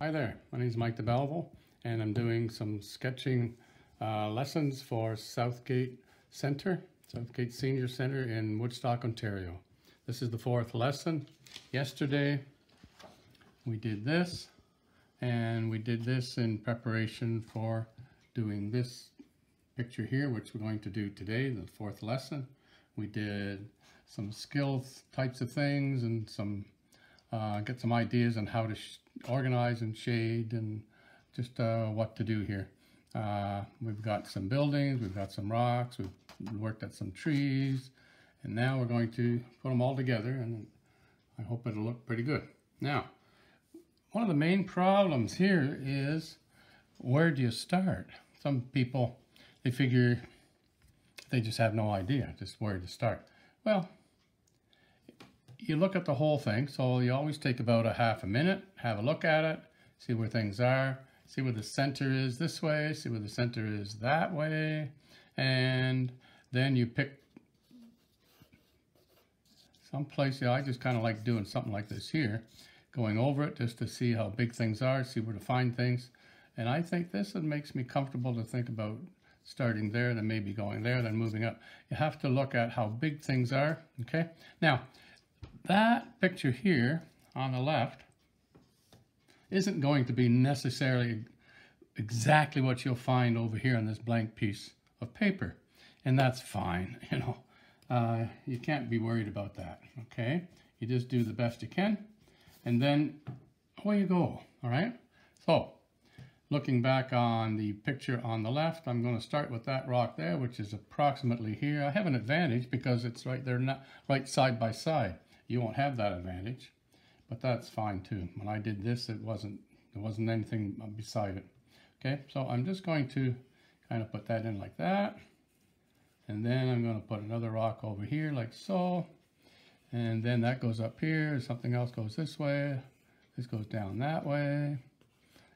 Hi there, my name is Mike DeBelleville and I'm doing some sketching lessons for Southgate Senior Center in Woodstock, Ontario. This is the fourth lesson. Yesterday we did this, and we did this in preparation for doing this picture here, which we're going to do today, the fourth lesson. We did some skills types of things and some get some ideas on how to organize and shade and just what to do here. We've got some buildings, we've got some rocks, we've worked at some trees, and now we're going to put them all together, and I hope it'll look pretty good. Now, one of the main problems here is, where do you start? Some people, they figure they just have no idea just where to start. Well, you look at the whole thing, so you always take about a half a minute, have a look at it, see where things are, see where the center is this way, see where the center is that way, and then you pick some place. I just kind of like doing something like this here, going over it just to see how big things are, see where to find things, and I think this makes me comfortable to think about starting there, then maybe going there, then moving up. You have to look at how big things are, okay? Now, that picture here on the left isn't going to be necessarily exactly what you'll find over here on this blank piece of paper, and that's fine. You can't be worried about that, okay? You just do the best you can, and then away you go. All right, so looking back on the picture on the left, I'm going to start with that rock there, which is approximately here. I have an advantage because it's right there, not right side by side. You won't have that advantage, but that's fine too. When I did this, there wasn't anything beside it. Okay, so I'm just going to kind of put that in like that, and then I'm going to put another rock over here like so, and then that goes up here, something else goes this way, this goes down that way,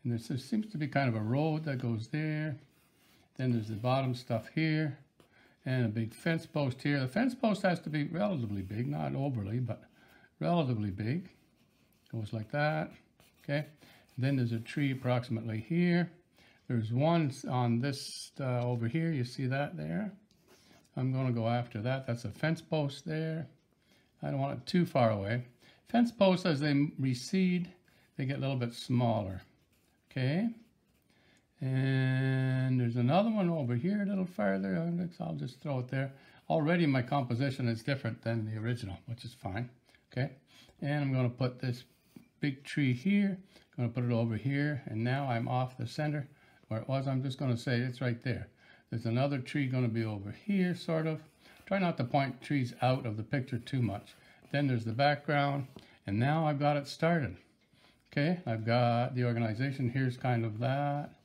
and there seems to be kind of a road that goes there. Then there's the bottom stuff here, and a big fence post here. The fence post has to be relatively big, not overly, but relatively big. Goes like that, okay? Then there's a tree approximately here. There's one on this over here. You see that there? I'm going to go after that. That's a fence post there. I don't want it too far away. Fence posts, as they recede, they get a little bit smaller, okay? And there's another one over here a little farther. I'll just throw it there. Already my composition is different than the original, which is fine. Okay, and I'm going to put this big tree here. I'm going to put it over here, and now I'm off the center where it was. I'm just going to say it's right there. There's another tree going to be over here, sort of. Try not to point trees out of the picture too much. Then there's the background, and now I've got it started. Okay, I've got the organization. Here's kind of that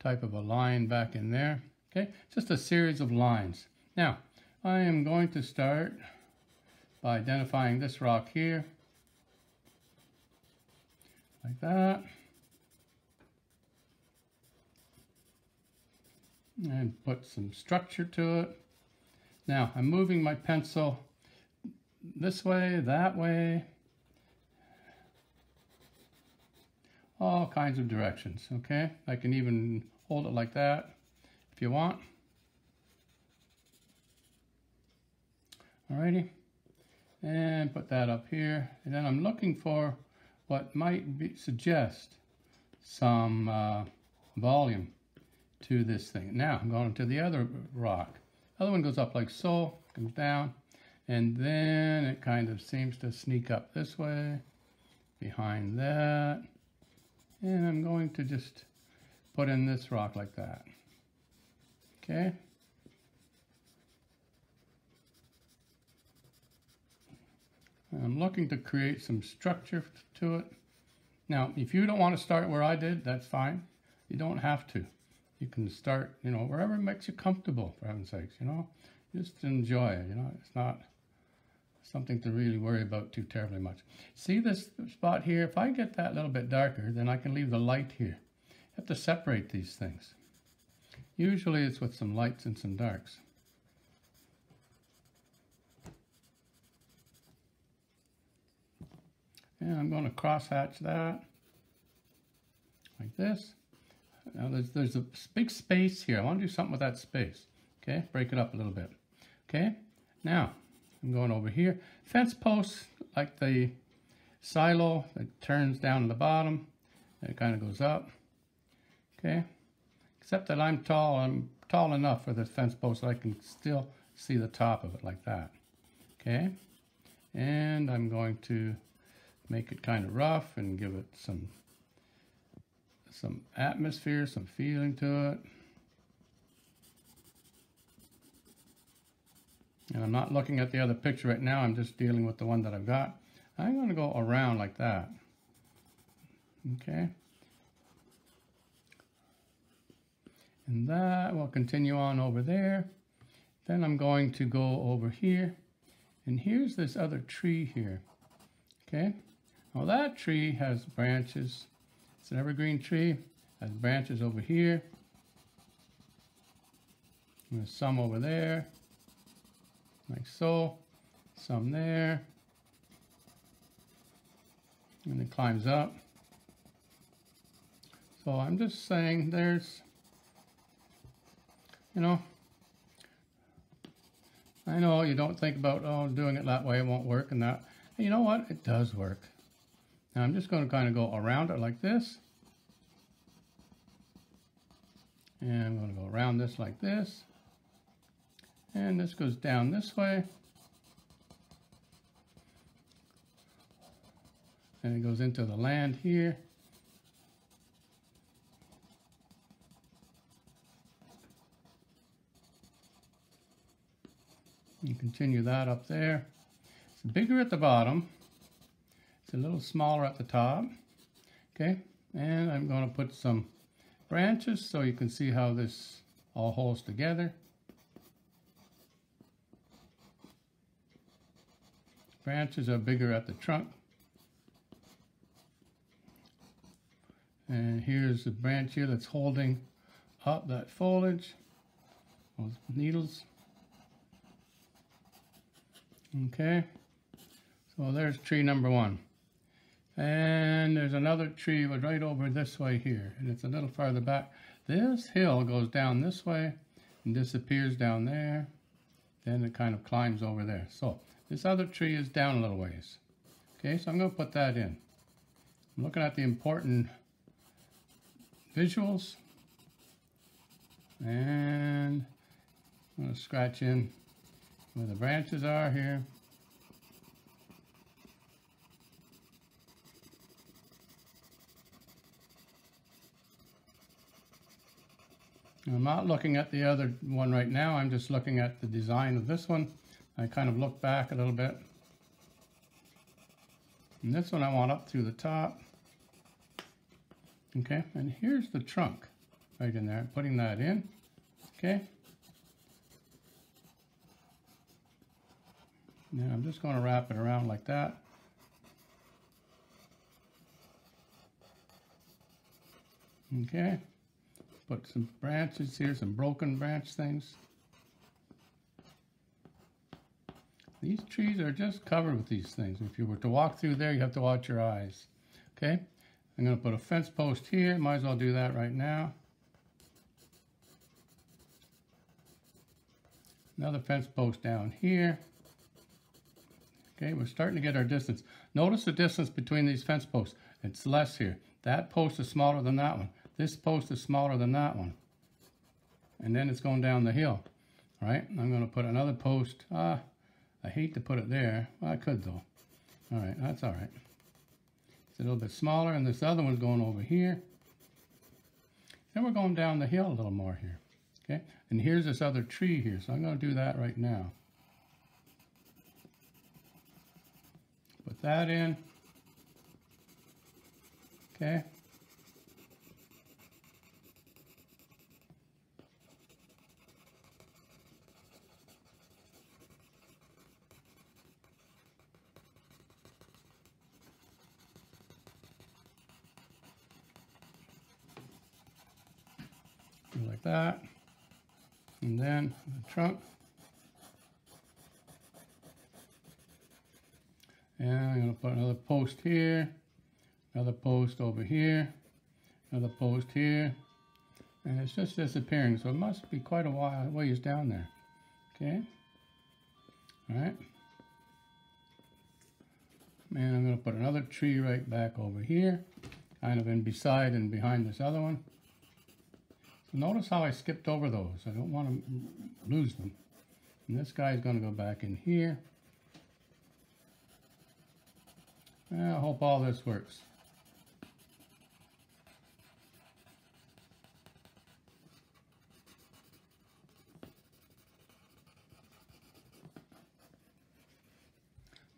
type of a line back in there. Okay, just a series of lines. Now, I am going to start by identifying this rock here, like that, and put some structure to it. Now, I'm moving my pencil this way, that way, all kinds of directions, okay? I can even hold it like that if you want. Alrighty, and put that up here. And then I'm looking for what might suggest some volume to this thing. Now I'm going to the other rock. The other one goes up like so, comes down, and then it kind of seems to sneak up this way, behind that. And I'm going to just put in this rock like that. Okay. I'm looking to create some structure to it. Now, if you don't want to start where I did, that's fine. You don't have to. You can start, wherever makes you comfortable, for heaven's sakes, Just enjoy it, It's not something to really worry about too terribly much. See this spot here? If I get that a little bit darker, then I can leave the light here. You have to separate these things. Usually it's with some lights and some darks. And I'm going to cross hatch that. this. Now there's a big space here. I want to do something with that space. Okay, break it up a little bit. Okay, now I'm going over here. Fence posts, like the silo, it turns down to the bottom. And it kind of goes up. Okay, except that I'm tall enough for this fence post that I can still see the top of it like that. Okay, and I'm going to make it kind of rough and give it some atmosphere, some feeling to it. And I'm not looking at the other picture right now, I'm just dealing with the one that I've got. I'm going to go around like that. Okay. And that will continue on over there. Then I'm going to go over here. And here's this other tree here. Okay. Now that tree has branches. It's an evergreen tree. Has branches over here. And there's some over there. Like so. Some there. And it climbs up. So I'm just saying there's, you know, I know you don't think about, oh, doing it that way, it won't work and that. And you know what? It does work. Now I'm just going to kind of go around it like this. And I'm going to go around this like this. And this goes down this way. And it goes into the land here. And continue that up there. It's bigger at the bottom. It's a little smaller at the top. Okay, and I'm going to put some branches so you can see how this all holds together. Branches are bigger at the trunk. And here's the branch here that's holding up that foliage, those needles. Okay, so there's tree number one. And there's another tree right over this way here, and it's a little farther back. This hill goes down this way and disappears down there. Then it kind of climbs over there. So this other tree is down a little ways. Okay, so I'm going to put that in. I'm looking at the important visuals. And I'm going to scratch in where the branches are here. I'm not looking at the other one right now, I'm just looking at the design of this one. I kind of look back a little bit. And this one I want up through the top. Okay, and here's the trunk right in there, putting that in. Okay. Now I'm just going to wrap it around like that. Okay. Put some branches here, some broken branch things. These trees are just covered with these things. If you were to walk through there, you have to watch your eyes. Okay? I'm going to put a fence post here. Might as well do that right now. Another fence post down here. Okay, we're starting to get our distance. Notice the distance between these fence posts. It's less here. That post is smaller than that one. This post is smaller than that one. And then it's going down the hill. All right, I'm going to put another post. I hate to put it there. Well, I could though. All right, that's all right. It's a little bit smaller, and this other one's going over here. Then we're going down the hill a little more here. Okay, and here's this other tree here, so I'm going to do that right now. Put that in. Okay. Like that, and then the trunk, and I'm going to put another post here, another post over here, Another post here. And it's just disappearing, so it must be quite a ways down there. Okay. All right. And I'm going to put another tree right back over here, kind of in beside and behind this other one. So notice how I skipped over those. I don't want to lose them. And this guy's going to go back in here. I hope all this works.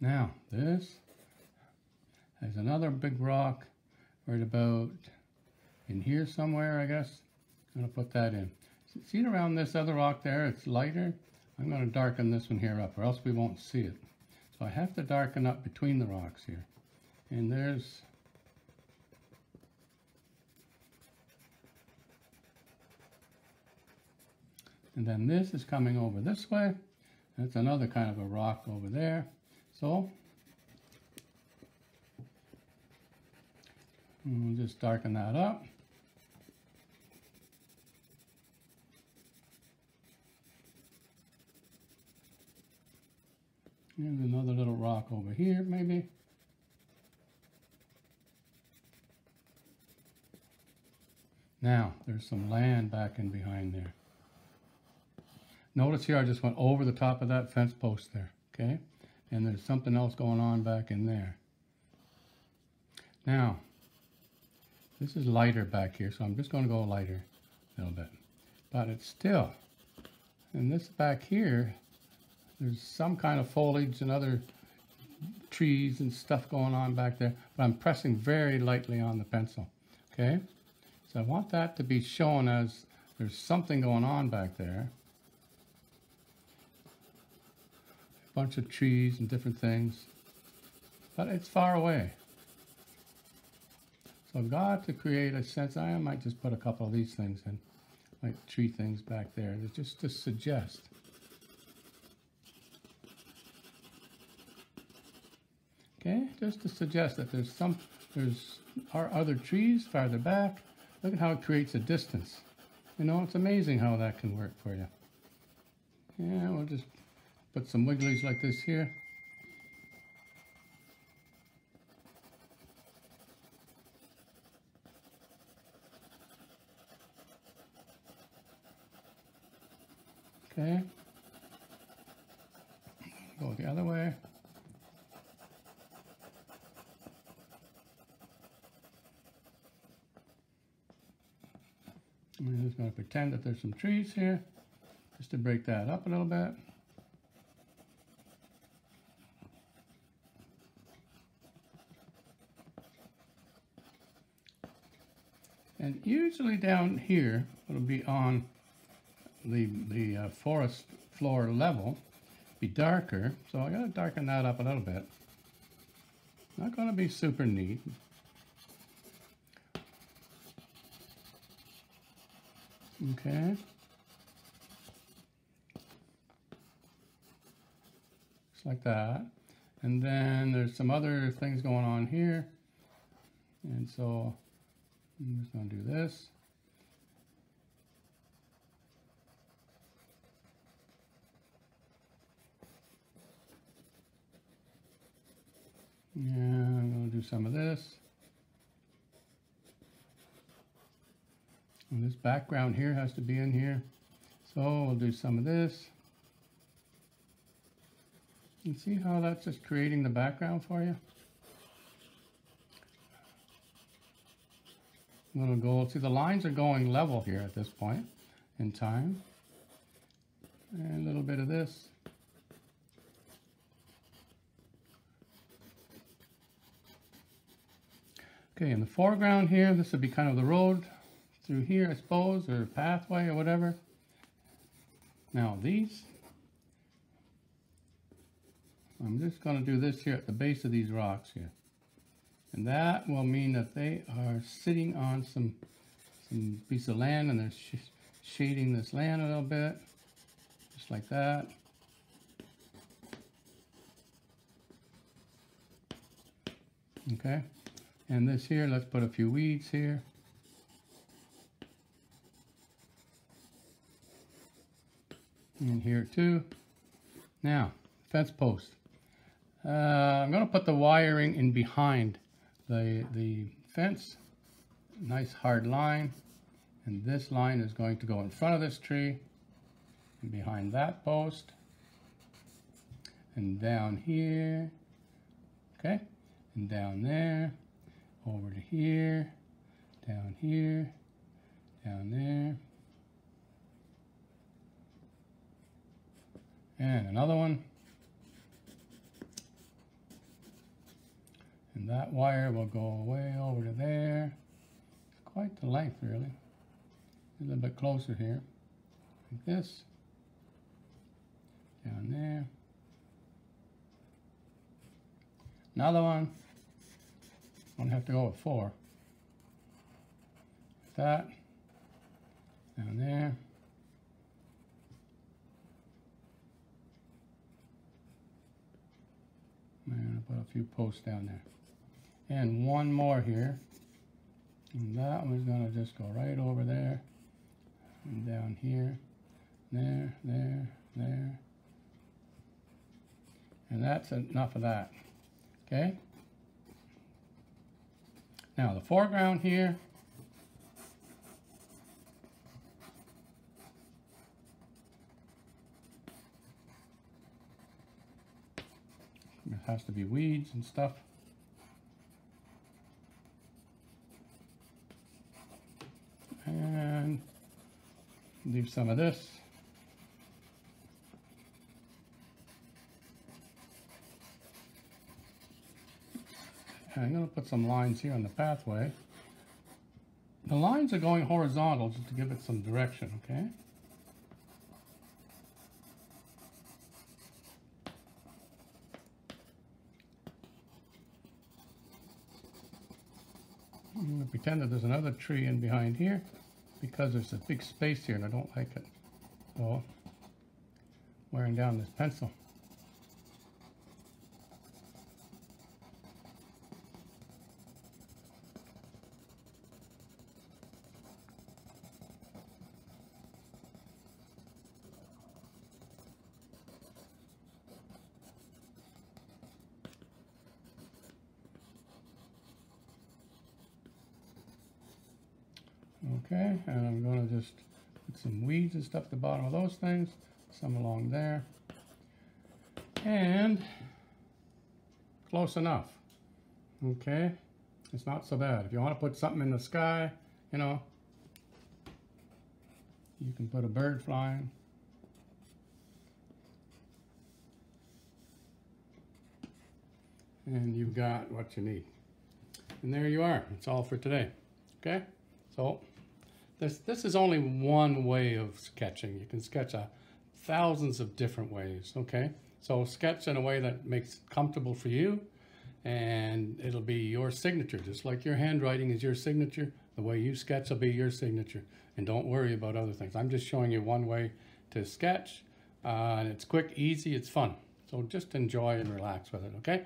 Now, this has another big rock right about in here somewhere, I guess. I'm going to put that in. See it around this other rock there? It's lighter. I'm going to darken this one here up, or else we won't see it. So I have to darken up between the rocks here. And there's... And then this is coming over this way. That's another kind of a rock over there. So, we'll just darken that up. And another little rock over here, maybe. Now, there's some land back in behind there. Notice here I just went over the top of that fence post there, okay? And there's something else going on back in there. Now, this is lighter back here, so I'm just going to go lighter a little bit. But it's still, and this back here, there's some kind of foliage and other trees and stuff going on back there, but I'm pressing very lightly on the pencil, okay? So I want that to be shown as there's something going on back there. Bunch of trees and different things, but it's far away. So I've got to create a sense. I might just put a couple of these things in, like tree things back there, just to suggest. Okay, just to suggest that there's other trees farther back. Look at how it creates a distance. You know, it's amazing how that can work for you. Yeah, we'll just put some wigglies like this here. Okay. Go the other way. I'm just going to pretend that there's some trees here, just to break that up a little bit. And usually down here, it'll be on the forest floor level, be darker. So I got to darken that up a little bit. Not going to be super neat. Okay. Just like that. And then there's some other things going on here. And so I'm just going to do this. Yeah, I'm going to do some of this. And this background here has to be in here. So we'll do some of this. You see how that's just creating the background for you? Little gold. See, the lines are going level here at this point in time. And a little bit of this. Okay, in the foreground here, this would be kind of the road through here, I suppose, or pathway or whatever. Now these, I'm just going to do this here at the base of these rocks here. And that will mean that they are sitting on some piece of land, and they're shading this land a little bit, just like that. Okay, and this here, let's put a few weeds here. in here too. Now, fence post. I'm going to put the wiring in behind the fence. Nice hard line. And this line is going to go in front of this tree and behind that post. And down here. Okay? And down there. Over to here. Down here. Down there. And another one. And that wire will go way over to there. It's quite the length, really. A little bit closer here. Like this. Down there. Another one. I'm going to have to go with 4. Like that. Down there. And I'll put a few posts down there. And one more here. And that one's going to just go right over there. And down here. There, there, there. And that's enough of that. Okay? Now the foreground here. It has to be weeds and stuff. And leave some of this. And I'm going to put some lines here on the pathway. The lines are going horizontal just to give it some direction, okay? I'm going to pretend that there's another tree in behind here because there's a big space here and I don't like it. So, wearing down this pencil. Okay, and I'm going to just put some weeds and stuff at the bottom of those things, some along there, and close enough. Okay, it's not so bad. If you want to put something in the sky, you know, you can put a bird flying. And you've got what you need. And there you are. It's all for today. Okay? So this is only one way of sketching. You can sketch thousands of different ways, okay? So sketch in a way that makes it comfortable for you, and it'll be your signature. Just like your handwriting is your signature, the way you sketch will be your signature. And don't worry about other things. I'm just showing you one way to sketch, and it's quick, easy, it's fun. So just enjoy and relax with it, okay?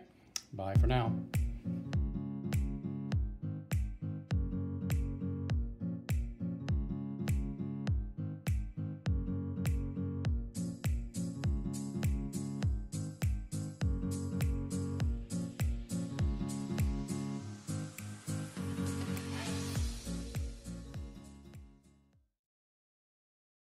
Bye for now.